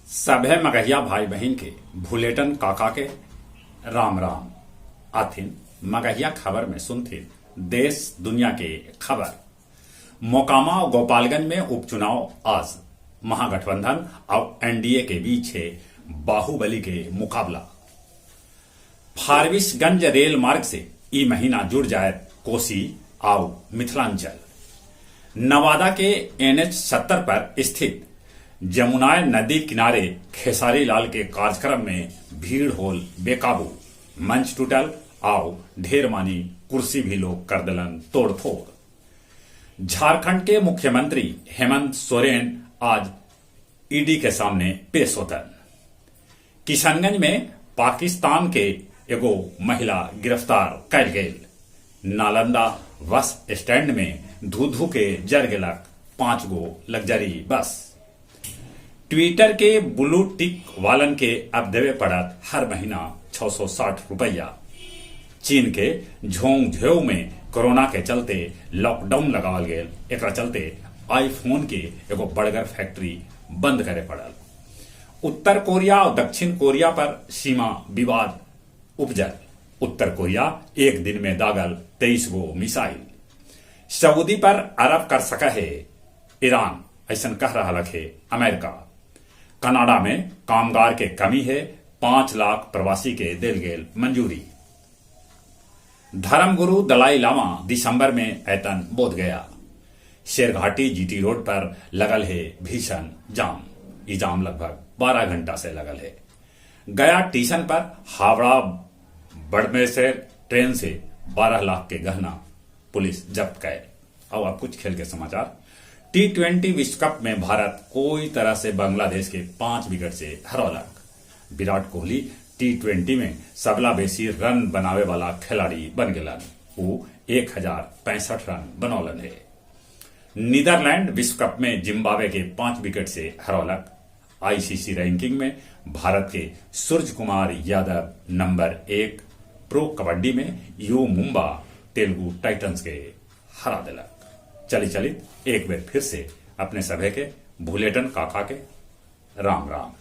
सभे मगहिया भाई बहन के भुलेटन काका के राम राम आथिन मगहिया खबर में सुनथिन देश दुनिया के खबर। मोकामा और गोपालगंज में उपचुनाव आज महागठबंधन और एनडीए के बीच है बाहुबली के मुकाबला। फारबिसगंज रेल मार्ग से ई महीना जुड़ जाए कोसी और मिथिलांचल। नवादा के NH 70 पर स्थित जमुनाय नदी किनारे खेसारी लाल के कार्यक्रम में भीड़ होल बेकाबू, मंच टूटल और ढेर मानी कुर्सी भी लोग कर दिलन तोड़फोड़। झारखंड के मुख्यमंत्री हेमंत सोरेन आज ईडी के सामने पेश होतन। किशनगंज में पाकिस्तान के एगो महिला गिरफ्तार कैल गेल। नालंदा बस स्टैंड में धू धू के जर गेलक 5 गो लग्जरी बस। ट्विटर के ब्लू टिक वालन के अब देवे पड़त हर महीना 660 रुपया। चीन के झोंगझेऊ में कोरोना के चलते लॉकडाउन लगावल गेल, एकरा चलते आईफोन के एगो बर्गर फैक्ट्री बंद करे पड़ल। उत्तर कोरिया और दक्षिण कोरिया पर सीमा विवाद उपजल। उत्तर कोरिया एक दिन में दागल 23 गो मिसाइल। सऊदी पर अरब कर सका है ईरान, ऐसा कह रहा है अमेरिका। कनाडा में कामगार के कमी है, 5 लाख प्रवासी के दिल गेल मंजूरी। धर्मगुरु दलाई लामा दिसंबर में ऐतन बोध गया। शेरघाटी जीटी रोड पर लगल है भीषण जाम। ये जाम लगभग 12 घंटा से लगल है। गया स्टेशन पर हावड़ा बड़मेसर ट्रेन से 12 लाख के गहना पुलिस जब्त करे। और अब कुछ खेल के समाचार। T20 विश्व कप में भारत कोई तरह से बांग्लादेश के 5 विकेट से हरौलक। विराट कोहली T20 में सबला बेसी रन बनावे वाला खिलाड़ी बन गेलन। वो 1065 रन बनौलन है। नीदरलैंड विश्व कप में जिम्बाब्वे के 5 विकेट से हरौलक। ICC रैंकिंग में भारत के सूरज कुमार यादव नंबर 1। प्रो कबड्डी में यू मुंबा तेलुगु टाइटंस के हरा दिलक। चलित एक बार फिर से अपने सभे के भुलेटन काका के राम राम।